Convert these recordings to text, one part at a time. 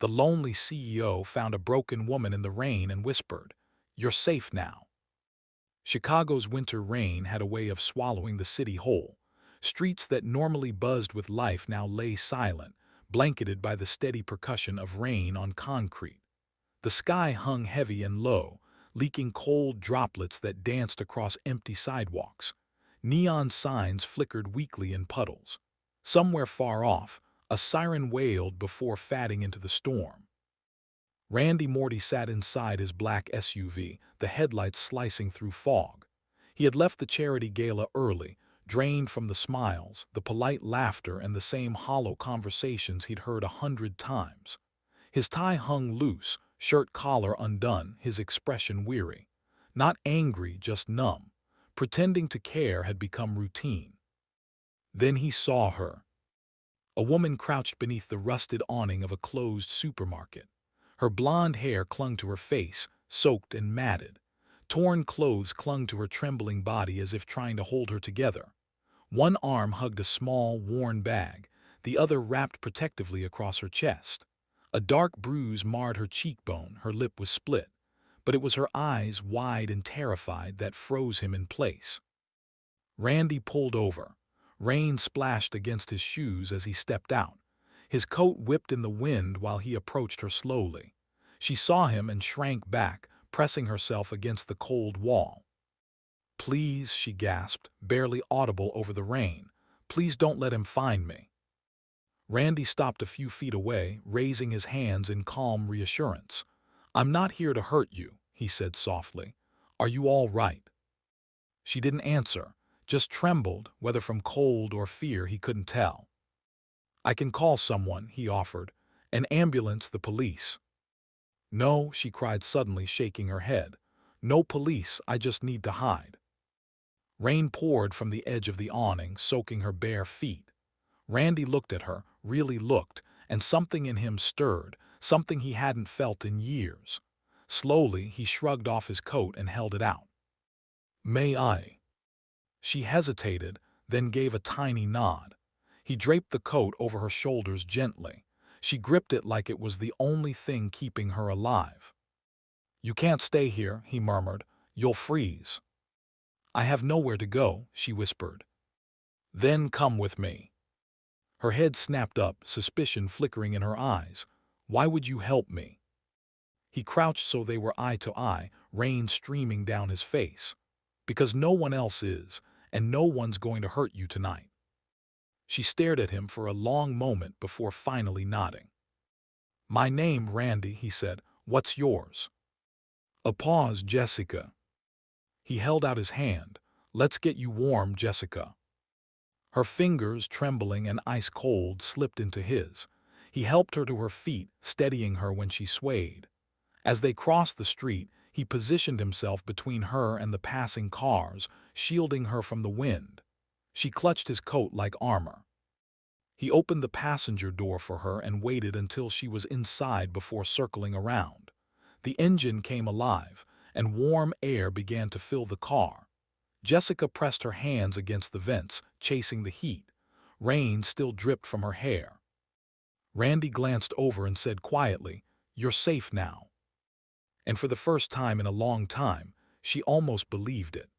The lonely CEO found a broken woman in the rain and whispered, "You're safe now." Chicago's winter rain had a way of swallowing the city whole. Streets that normally buzzed with life now lay silent, blanketed by the steady percussion of rain on concrete. The sky hung heavy and low, leaking cold droplets that danced across empty sidewalks. Neon signs flickered weakly in puddles. Somewhere far off, a siren wailed before fading into the storm. Randy Morty sat inside his black SUV, the headlights slicing through fog. He had left the charity gala early, drained from the smiles, the polite laughter, and the same hollow conversations he'd heard 100 times. His tie hung loose, shirt collar undone, his expression weary. Not angry, just numb. Pretending to care had become routine. Then he saw her. A woman crouched beneath the rusted awning of a closed supermarket. Her blonde hair clung to her face, soaked and matted. Torn clothes clung to her trembling body as if trying to hold her together. One arm hugged a small, worn bag, the other wrapped protectively across her chest. A dark bruise marred her cheekbone, her lip was split, but it was her eyes, wide and terrified, that froze him in place. Randy pulled over. Rain splashed against his shoes as he stepped out. His coat whipped in the wind while he approached her slowly. She saw him and shrank back, pressing herself against the cold wall. "Please," she gasped, barely audible over the rain. "Please don't let him find me." Randy stopped a few feet away, raising his hands in calm reassurance. "I'm not here to hurt you," he said softly. "Are you all right?" She didn't answer, just trembled, whether from cold or fear he couldn't tell. "I can call someone," he offered. "An ambulance, the police." "No," she cried suddenly, shaking her head. "No police, I just need to hide." Rain poured from the edge of the awning, soaking her bare feet. Randy looked at her, really looked, and something in him stirred, something he hadn't felt in years. Slowly, he shrugged off his coat and held it out. "May I?" She hesitated, then gave a tiny nod. He draped the coat over her shoulders gently. She gripped it like it was the only thing keeping her alive. "You can't stay here," he murmured. "You'll freeze." "I have nowhere to go," she whispered. "Then come with me." Her head snapped up, suspicion flickering in her eyes. "Why would you help me?" He crouched so they were eye to eye, rain streaming down his face. "Because no one else is, and no one's going to hurt you tonight." She stared at him for a long moment before finally nodding. "My name, Randy," he said. "What's yours?" A pause. "Jessica." He held out his hand. "Let's get you warm, Jessica." Her fingers, trembling and ice-cold, slipped into his. He helped her to her feet, steadying her when she swayed. As they crossed the street, he positioned himself between her and the passing cars, shielding her from the wind. She clutched his coat like armor. He opened the passenger door for her and waited until she was inside before circling around. The engine came alive, and warm air began to fill the car. Jessica pressed her hands against the vents, chasing the heat. Rain still dripped from her hair. Randy glanced over and said quietly, "You're safe now." And for the first time in a long time, she almost believed it.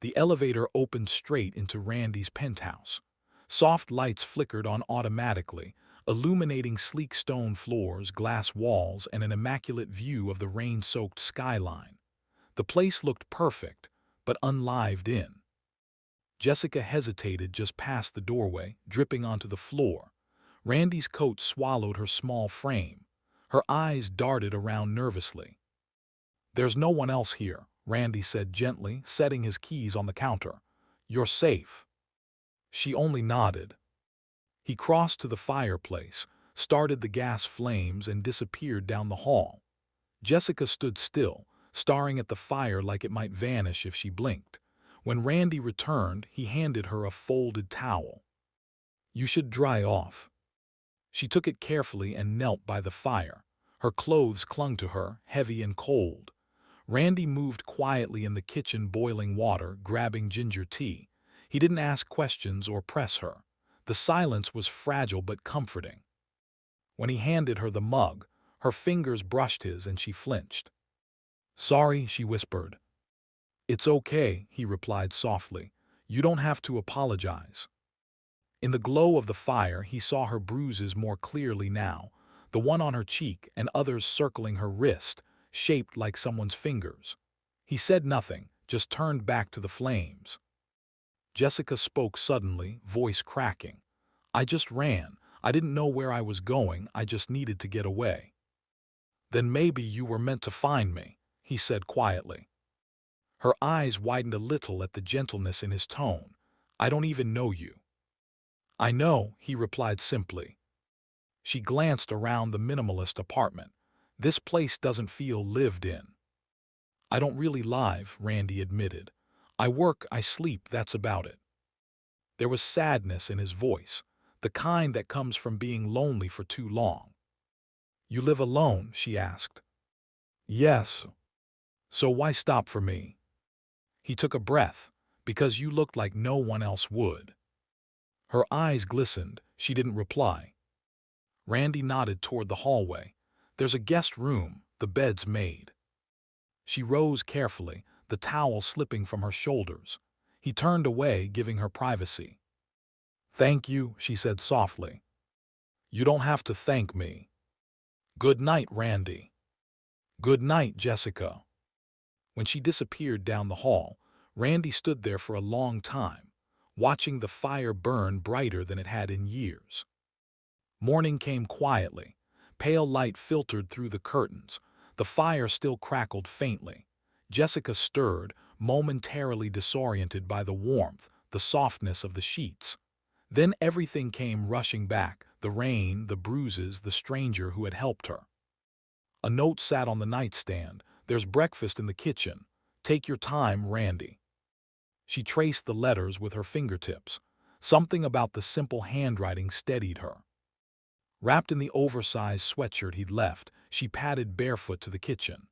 The elevator opened straight into Randy's penthouse. Soft lights flickered on automatically, illuminating sleek stone floors, glass walls, and an immaculate view of the rain-soaked skyline. The place looked perfect, but unlived in. Jessica hesitated just past the doorway, dripping onto the floor. Randy's coat swallowed her small frame. Her eyes darted around nervously. "There's no one else here," Randy said gently, setting his keys on the counter. "You're safe." She only nodded. He crossed to the fireplace, started the gas flames, and disappeared down the hall. Jessica stood still, staring at the fire like it might vanish if she blinked. When Randy returned, he handed her a folded towel. "You should dry off." She took it carefully and knelt by the fire. Her clothes clung to her, heavy and cold. Randy moved quietly in the kitchen, boiling water, grabbing ginger tea. He didn't ask questions or press her. The silence was fragile but comforting. When he handed her the mug, her fingers brushed his and she flinched. "Sorry," she whispered. "It's okay," he replied softly. "You don't have to apologize." In the glow of the fire, he saw her bruises more clearly now, the one on her cheek and others circling her wrist, shaped like someone's fingers. He said nothing, just turned back to the flames. Jessica spoke suddenly, voice cracking. "I just ran. I didn't know where I was going, I just needed to get away." "Then maybe you were meant to find me," he said quietly. Her eyes widened a little at the gentleness in his tone. "I don't even know you." "I know," he replied simply. She glanced around the minimalist apartment. "This place doesn't feel lived in." "I don't really live," Randy admitted. "I work, I sleep, that's about it." There was sadness in his voice, the kind that comes from being lonely for too long. "You live alone?" she asked. "Yes." "So why stop for me?" He took a breath. "Because you looked like no one else would." Her eyes glistened. She didn't reply. Randy nodded toward the hallway. "There's a guest room, the bed's made." She rose carefully, the towel slipping from her shoulders. He turned away, giving her privacy. "Thank you," she said softly. "You don't have to thank me." "Good night, Randy." "Good night, Jessica." When she disappeared down the hall, Randy stood there for a long time, watching the fire burn brighter than it had in years. Morning came quietly. Pale light filtered through the curtains. The fire still crackled faintly. Jessica stirred, momentarily disoriented by the warmth, the softness of the sheets. Then everything came rushing back, the rain, the bruises, the stranger who had helped her. A note sat on the nightstand. "There's breakfast in the kitchen. Take your time, Randy." She traced the letters with her fingertips. Something about the simple handwriting steadied her. Wrapped in the oversized sweatshirt he'd left, she padded barefoot to the kitchen.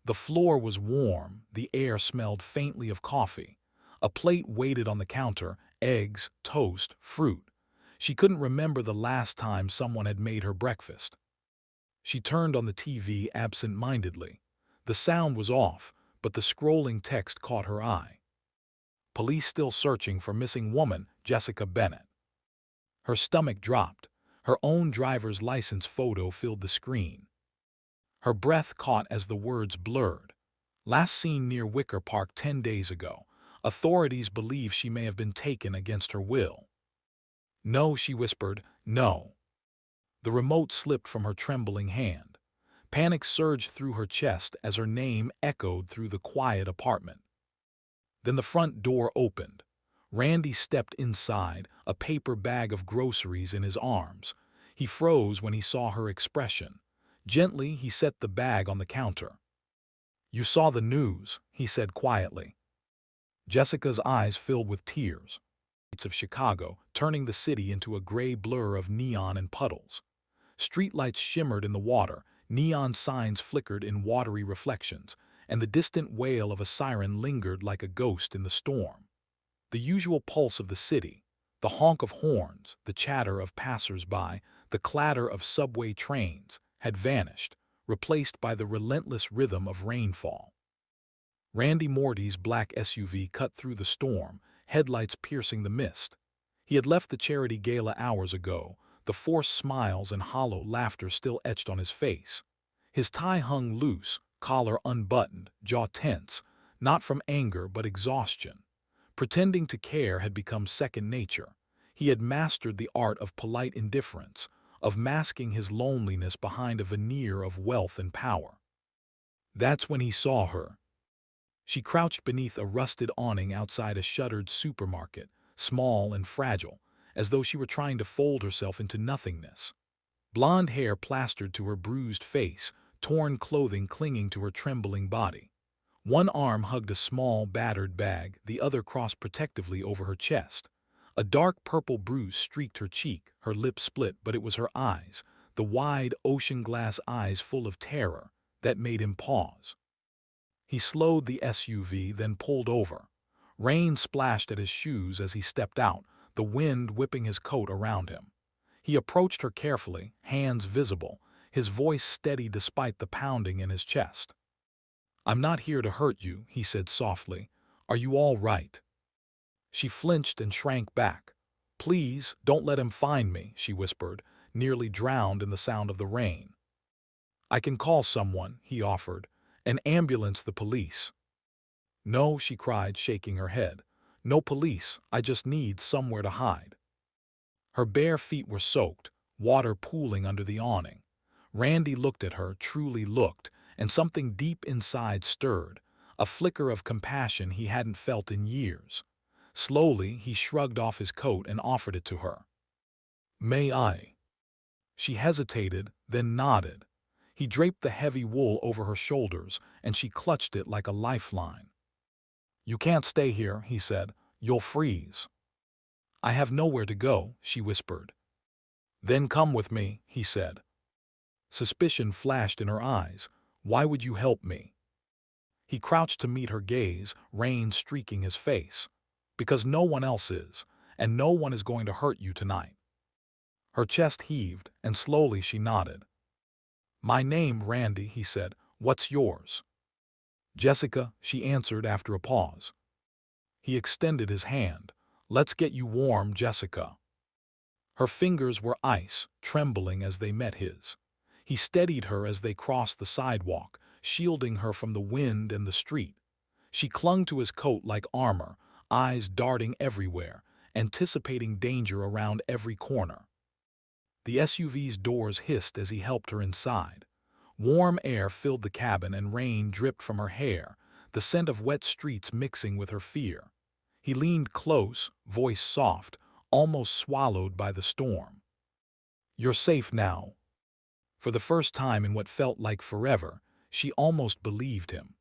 The floor was warm, the air smelled faintly of coffee. A plate waited on the counter, eggs, toast, fruit. She couldn't remember the last time someone had made her breakfast. She turned on the TV absent-mindedly. The sound was off, but the scrolling text caught her eye. "Police still searching for missing woman, Jessica Bennett." Her stomach dropped. Her own driver's license photo filled the screen. Her breath caught as the words blurred. "Last seen near Wicker Park 10 days ago. Authorities believe she may have been taken against her will." "No," she whispered, "no." The remote slipped from her trembling hand. Panic surged through her chest as her name echoed through the quiet apartment. Then the front door opened. Randy stepped inside, a paper bag of groceries in his arms. He froze when he saw her expression. Gently, he set the bag on the counter. "You saw the news," he said quietly. Jessica's eyes filled with tears. Streets of Chicago, turning the city into a gray blur of neon and puddles. Streetlights shimmered in the water, neon signs flickered in watery reflections, and the distant wail of a siren lingered like a ghost in the storm. The usual pulse of the city, the honk of horns, the chatter of passers-by, the clatter of subway trains, had vanished, replaced by the relentless rhythm of rainfall. Randy Morty's black SUV cut through the storm, headlights piercing the mist. He had left the charity gala hours ago, the forced smiles and hollow laughter still etched on his face. His tie hung loose, collar unbuttoned, jaw tense, not from anger but exhaustion. Pretending to care had become second nature. He had mastered the art of polite indifference, of masking his loneliness behind a veneer of wealth and power. That's when he saw her. She crouched beneath a rusted awning outside a shuttered supermarket, small and fragile, as though she were trying to fold herself into nothingness. Blonde hair plastered to her bruised face, torn clothing clinging to her trembling body. One arm hugged a small, battered bag, the other crossed protectively over her chest. A dark purple bruise streaked her cheek, her lips split, but it was her eyes, the wide, ocean-glass eyes full of terror, that made him pause. He slowed the SUV, then pulled over. Rain splashed at his shoes as he stepped out, the wind whipping his coat around him. He approached her carefully, hands visible, his voice steady despite the pounding in his chest. "I'm not here to hurt you," he said softly. "Are you all right?" She flinched and shrank back. "Please, don't let him find me," she whispered, nearly drowned in the sound of the rain. "I can call someone," he offered. "An ambulance, the police." "No," she cried, shaking her head. "No police, I just need somewhere to hide." Her bare feet were soaked, water pooling under the awning. Randy looked at her, truly looked, and something deep inside stirred, a flicker of compassion he hadn't felt in years. Slowly, he shrugged off his coat and offered it to her. "May I?" She hesitated, then nodded. He draped the heavy wool over her shoulders, and she clutched it like a lifeline. "You can't stay here," he said. "You'll freeze." "I have nowhere to go," she whispered. "Then come with me," he said. Suspicion flashed in her eyes. "Why would you help me?" He crouched to meet her gaze, rain streaking his face. "Because no one else is, and no one is going to hurt you tonight." Her chest heaved, and slowly she nodded. "My name, Randy," he said. "What's yours?" "Jessica," she answered after a pause. He extended his hand. "Let's get you warm, Jessica." Her fingers were ice, trembling as they met his. He steadied her as they crossed the sidewalk, shielding her from the wind and the street. She clung to his coat like armor, eyes darting everywhere, anticipating danger around every corner. The SUV's doors hissed as he helped her inside. Warm air filled the cabin and rain dripped from her hair, the scent of wet streets mixing with her fear. He leaned close, voice soft, almost swallowed by the storm. "You're safe now." For the first time in what felt like forever, she almost believed him.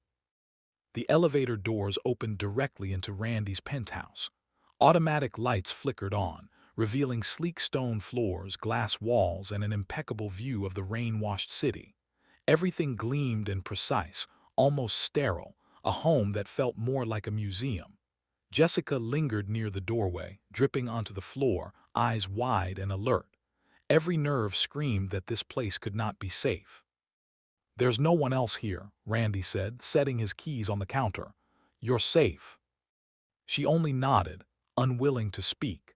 The elevator doors opened directly into Randy's penthouse. Automatic lights flickered on, revealing sleek stone floors, glass walls, and an impeccable view of the rain-washed city. Everything gleamed and precise, almost sterile, a home that felt more like a museum. Jessica lingered near the doorway, dripping onto the floor, eyes wide and alert. Every nerve screamed that this place could not be safe. "There's no one else here," Randy said, setting his keys on the counter. "You're safe." She only nodded, unwilling to speak.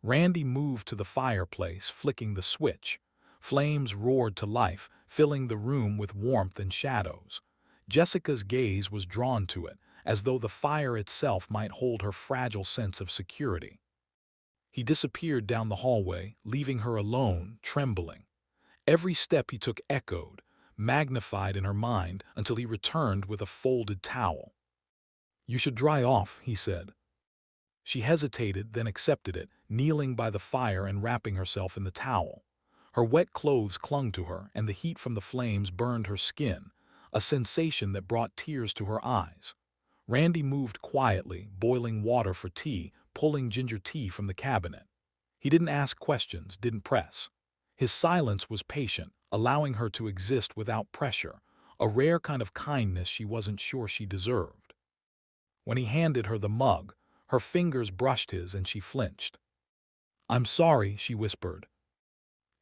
Randy moved to the fireplace, flicking the switch. Flames roared to life, filling the room with warmth and shadows. Jessica's gaze was drawn to it, as though the fire itself might hold her fragile sense of security. He disappeared down the hallway, leaving her alone, trembling. Every step he took echoed, magnified in her mind until he returned with a folded towel. "You should dry off," he said. She hesitated, then accepted it, kneeling by the fire and wrapping herself in the towel. Her wet clothes clung to her, and the heat from the flames burned her skin, a sensation that brought tears to her eyes. Randy moved quietly, boiling water for tea, pulling ginger tea from the cabinet. He didn't ask questions, didn't press. His silence was patient, allowing her to exist without pressure, a rare kind of kindness she wasn't sure she deserved. When he handed her the mug, her fingers brushed his and she flinched. "I'm sorry," she whispered.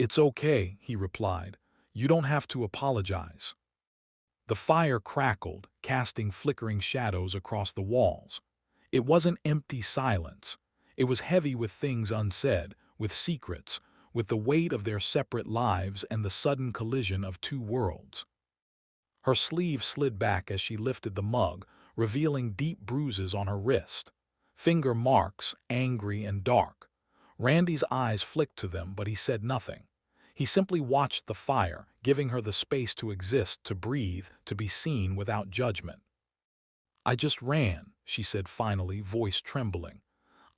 "It's okay," he replied. "You don't have to apologize." The fire crackled, casting flickering shadows across the walls. It wasn't empty silence. It was heavy with things unsaid, with secrets, with the weight of their separate lives and the sudden collision of two worlds. Her sleeve slid back as she lifted the mug, revealing deep bruises on her wrist. Finger marks, angry and dark. Randy's eyes flicked to them, but he said nothing. He simply watched the fire, giving her the space to exist, to breathe, to be seen without judgment. "I just ran," she said finally, voice trembling.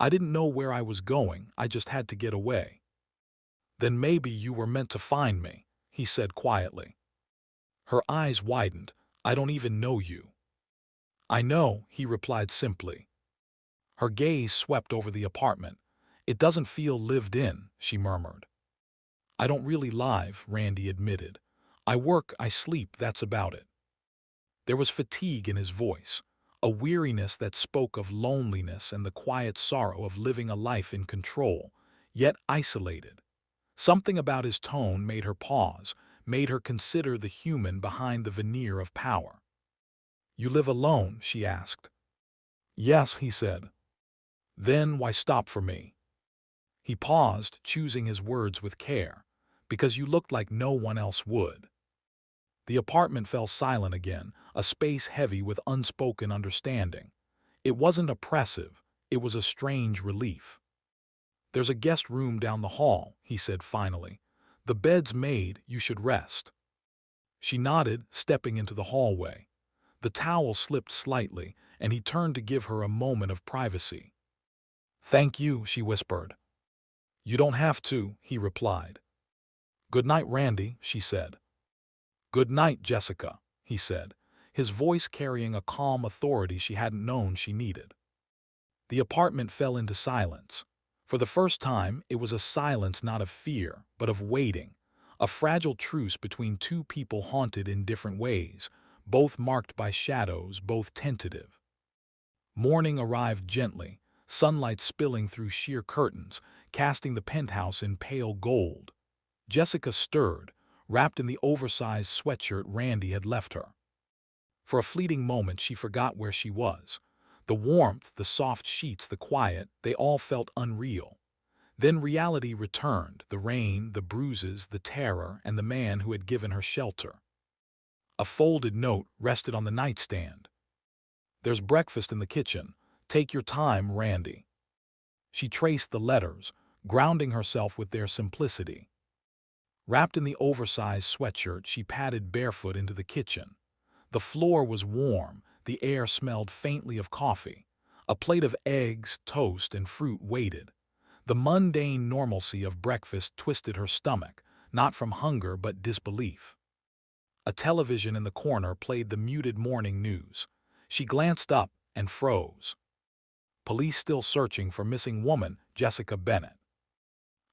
"I didn't know where I was going, I just had to get away." "Then maybe you were meant to find me," he said quietly. Her eyes widened. "I don't even know you." "I know," he replied simply. Her gaze swept over the apartment. "It doesn't feel lived in," she murmured. "I don't really live," Randy admitted. "I work, I sleep, that's about it." There was fatigue in his voice, a weariness that spoke of loneliness and the quiet sorrow of living a life in control, yet isolated. Something about his tone made her pause, made her consider the human behind the veneer of power. "You live alone?" she asked. "Yes," he said. "Then why stop for me?" He paused, choosing his words with care. "Because you looked like no one else would." The apartment fell silent again, a space heavy with unspoken understanding. It wasn't oppressive, it was a strange relief. "There's a guest room down the hall," he said finally. "The bed's made, you should rest." She nodded, stepping into the hallway. The towel slipped slightly, and he turned to give her a moment of privacy. "Thank you," she whispered. "You don't have to," he replied. "Good night, Randy," she said. "Good night, Jessica," he said, his voice carrying a calm authority she hadn't known she needed. The apartment fell into silence. For the first time, it was a silence not of fear, but of waiting, a fragile truce between two people haunted in different ways, both marked by shadows, both tentative. Morning arrived gently, sunlight spilling through sheer curtains, casting the penthouse in pale gold. Jessica stirred, wrapped in the oversized sweatshirt Randy had left her. For a fleeting moment she forgot where she was. The warmth, the soft sheets, the quiet, they all felt unreal. Then reality returned, the rain, the bruises, the terror, and the man who had given her shelter. A folded note rested on the nightstand. "There's breakfast in the kitchen. Take your time, Randy." She traced the letters, grounding herself with their simplicity. Wrapped in the oversized sweatshirt, she padded barefoot into the kitchen. The floor was warm, the air smelled faintly of coffee. A plate of eggs, toast, and fruit waited. The mundane normalcy of breakfast twisted her stomach, not from hunger but disbelief. A television in the corner played the muted morning news. She glanced up and froze. "Police still searching for missing woman, Jessica Bennett."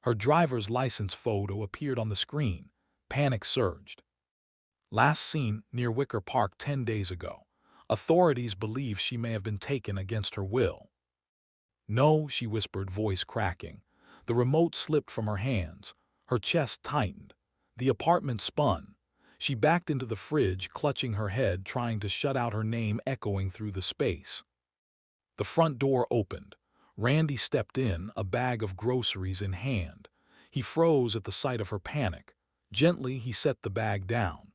Her driver's license photo appeared on the screen. Panic surged. "Last seen near Wicker Park 10 days ago. Authorities believe she may have been taken against her will." "No," she whispered, voice cracking. The remote slipped from her hands. Her chest tightened. The apartment spun. She backed into the fridge, clutching her head, trying to shut out her name echoing through the space. The front door opened. Randy stepped in, a bag of groceries in hand. He froze at the sight of her panic. Gently, he set the bag down.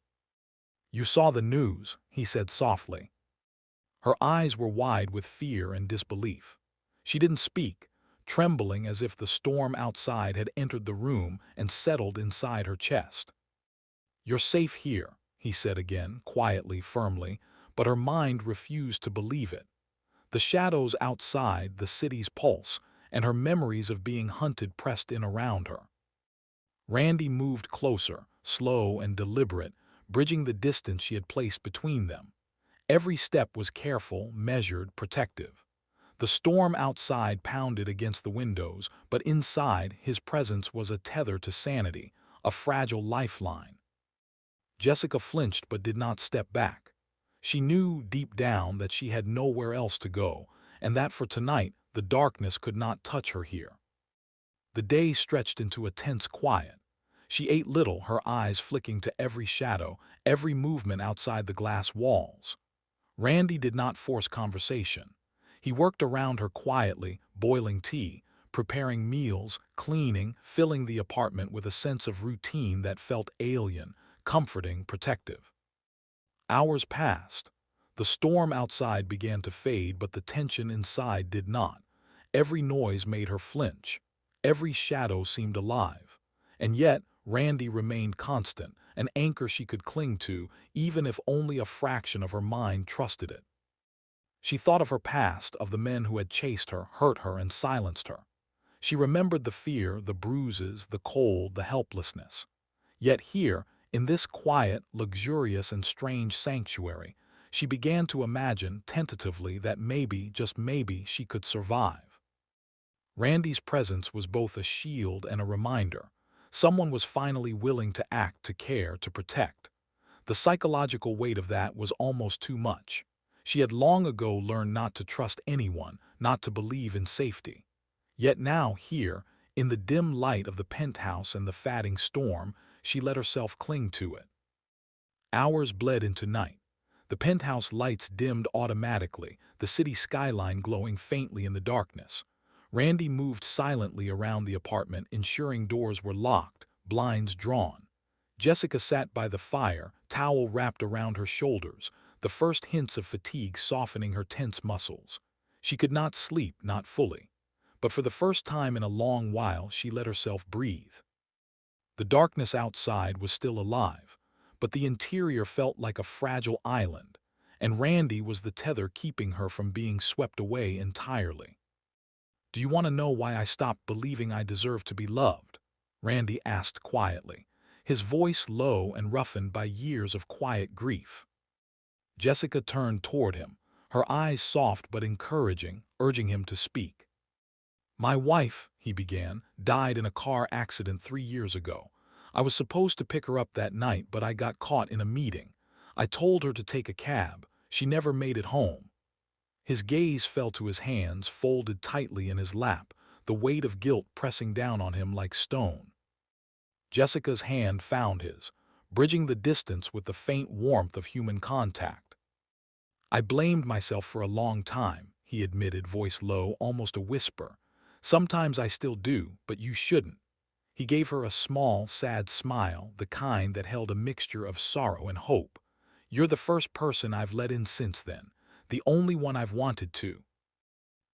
"You saw the news," he said softly. Her eyes were wide with fear and disbelief. She didn't speak, trembling as if the storm outside had entered the room and settled inside her chest. "You're safe here," he said again, quietly, firmly, but her mind refused to believe it. The shadows outside, the city's pulse, and her memories of being hunted pressed in around her. Randy moved closer, slow and deliberate, bridging the distance she had placed between them. Every step was careful, measured, protective. The storm outside pounded against the windows, but inside, his presence was a tether to sanity, a fragile lifeline. Jessica flinched but did not step back. She knew deep down that she had nowhere else to go, and that for tonight the darkness could not touch her here. The day stretched into a tense quiet. She ate little, her eyes flicking to every shadow, every movement outside the glass walls. Randy did not force conversation. He worked around her quietly, boiling tea, preparing meals, cleaning, filling the apartment with a sense of routine that felt alien, comforting, protective. Hours passed. The storm outside began to fade, but the tension inside did not. Every noise made her flinch. Every shadow seemed alive. And yet, Randy remained constant, an anchor she could cling to, even if only a fraction of her mind trusted it. She thought of her past, of the men who had chased her, hurt her, and silenced her. She remembered the fear, the bruises, the cold, the helplessness. Yet here, in this quiet, luxurious, and strange sanctuary, she began to imagine, tentatively, that maybe, just maybe, she could survive. Randy's presence was both a shield and a reminder. Someone was finally willing to act, to care, to protect. The psychological weight of that was almost too much. She had long ago learned not to trust anyone, not to believe in safety. Yet now, here, In the dim light of the penthouse and the fatting storm, she let herself cling to it. Hours bled into night. The penthouse lights dimmed automatically, the city skyline glowing faintly in the darkness. Randy moved silently around the apartment, ensuring doors were locked, blinds drawn. Jessica sat by the fire, towel wrapped around her shoulders, the first hints of fatigue softening her tense muscles. She could not sleep, not fully. But for the first time in a long while, she let herself breathe. The darkness outside was still alive, but the interior felt like a fragile island, and Randy was the tether keeping her from being swept away entirely. "Do you want to know why I stopped believing I deserved to be loved?" Randy asked quietly, his voice low and roughened by years of quiet grief. Jessica turned toward him, her eyes soft but encouraging, urging him to speak. "My wife," he began, "died in a car accident 3 years ago. I was supposed to pick her up that night, but I got caught in a meeting. I told her to take a cab. She never made it home." His gaze fell to his hands, folded tightly in his lap, the weight of guilt pressing down on him like stone. Jessica's hand found his, bridging the distance with the faint warmth of human contact. "I blamed myself for a long time," he admitted, voice low, almost a whisper. "Sometimes I still do, but you shouldn't." He gave her a small, sad smile, the kind that held a mixture of sorrow and hope. "You're the first person I've let in since then, the only one I've wanted to."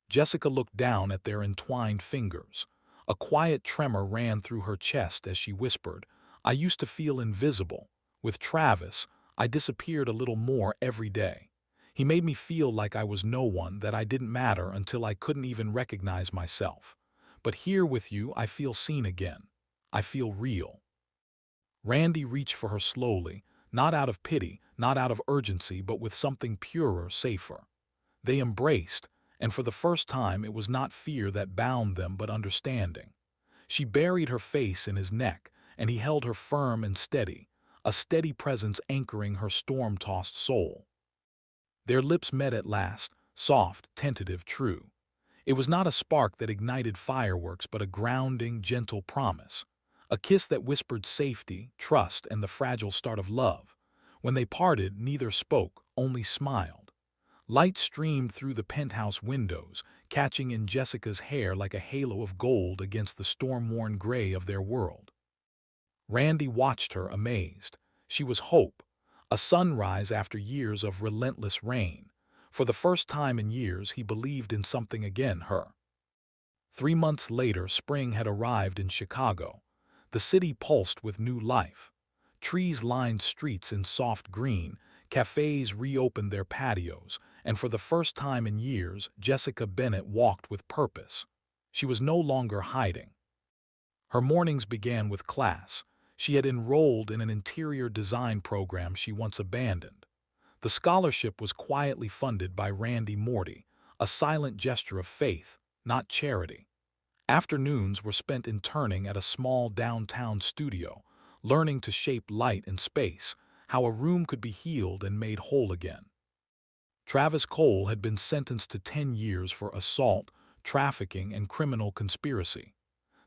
Jessica looked down at their entwined fingers. A quiet tremor ran through her chest as she whispered, "I used to feel invisible. With Travis, I disappeared a little more every day. He made me feel like I was no one, that I didn't matter until I couldn't even recognize myself. But here with you, I feel seen again. I feel real." Randy reached for her slowly, not out of pity, not out of urgency, but with something purer, safer. They embraced, and for the first time it was not fear that bound them but understanding. She buried her face in his neck, and he held her firm and steady, a steady presence anchoring her storm-tossed soul. Their lips met at last, soft, tentative, true. It was not a spark that ignited fireworks, but a grounding, gentle promise. A kiss that whispered safety, trust, and the fragile start of love. When they parted, neither spoke, only smiled. Light streamed through the penthouse windows, catching in Jessica's hair like a halo of gold against the storm-worn gray of their world. Randy watched her, amazed. She was hope, a sunrise after years of relentless rain. For the first time in years, he believed in something again, her. 3 months later, spring had arrived in Chicago. The city pulsed with new life. Trees lined streets in soft green, cafes reopened their patios, and for the first time in years, Jessica Bennett walked with purpose. She was no longer hiding. Her mornings began with class. She had enrolled in an interior design program she once abandoned. The scholarship was quietly funded by Randy Moretti, a silent gesture of faith, not charity. Afternoons were spent interning at a small downtown studio, learning to shape light and space, how a room could be healed and made whole again. Travis Cole had been sentenced to 10 years for assault, trafficking, and criminal conspiracy.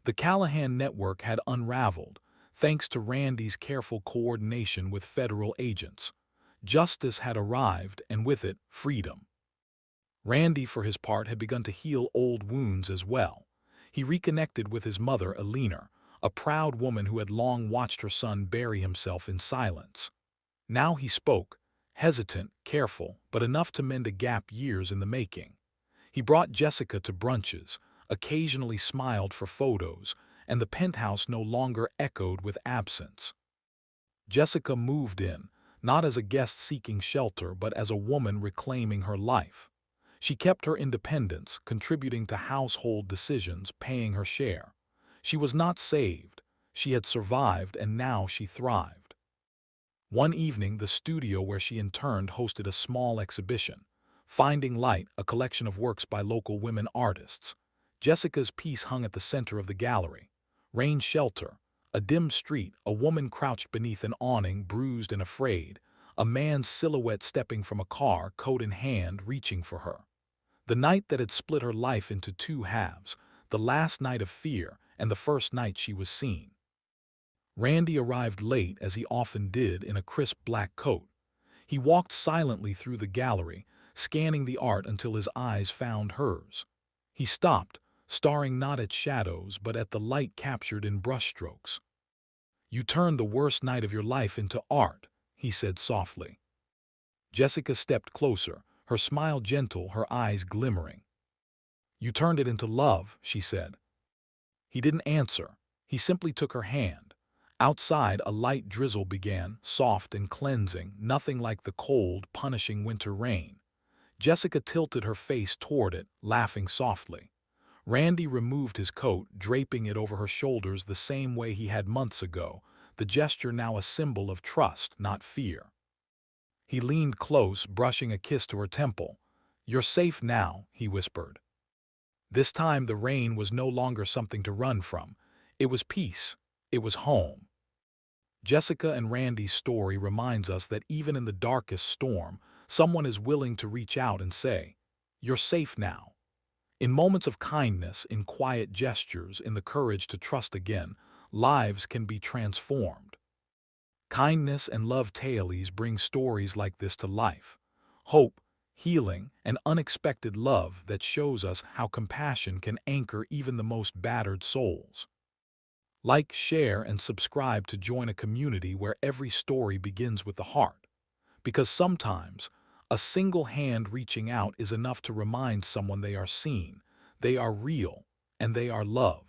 The Callahan network had unraveled, thanks to Randy's careful coordination with federal agents. Justice had arrived, and with it, freedom. Randy, for his part, had begun to heal old wounds as well. He reconnected with his mother, Alina, a proud woman who had long watched her son bury himself in silence. Now he spoke, hesitant, careful, but enough to mend a gap years in the making. He brought Jessica to brunches, occasionally smiled for photos, and the penthouse no longer echoed with absence. Jessica moved in, not as a guest seeking shelter, but as a woman reclaiming her life. She kept her independence, contributing to household decisions, paying her share. She was not saved. She had survived, and now she thrived. One evening, the studio where she interned hosted a small exhibition. Finding Light, a collection of works by local women artists. Jessica's piece hung at the center of the gallery. Rain shelter, a dim street, a woman crouched beneath an awning, bruised and afraid, a man's silhouette stepping from a car, coat in hand, reaching for her. The night that had split her life into two halves, the last night of fear, and the first night she was seen. Randy arrived late, as he often did, in a crisp black coat. He walked silently through the gallery, scanning the art until his eyes found hers. He stopped, staring not at shadows but at the light captured in brushstrokes. "You turned the worst night of your life into art," he said softly. Jessica stepped closer, her smile gentle, her eyes glimmering. "You turned it into love," she said. He didn't answer. He simply took her hand. Outside, a light drizzle began, soft and cleansing, nothing like the cold, punishing winter rain. Jessica tilted her face toward it, laughing softly. Randy removed his coat, draping it over her shoulders the same way he had months ago, the gesture now a symbol of trust, not fear. He leaned close, brushing a kiss to her temple. "You're safe now," he whispered. This time the rain was no longer something to run from. It was peace. It was home. Jessica and Randy's story reminds us that even in the darkest storm, someone is willing to reach out and say, "You're safe now." In moments of kindness, in quiet gestures, in the courage to trust again, lives can be transformed. Kindness and love tales bring stories like this to life. Hope, healing, and unexpected love that shows us how compassion can anchor even the most battered souls. Like, share, and subscribe to join a community where every story begins with the heart. Because sometimes, a single hand reaching out is enough to remind someone they are seen, they are real, and they are loved.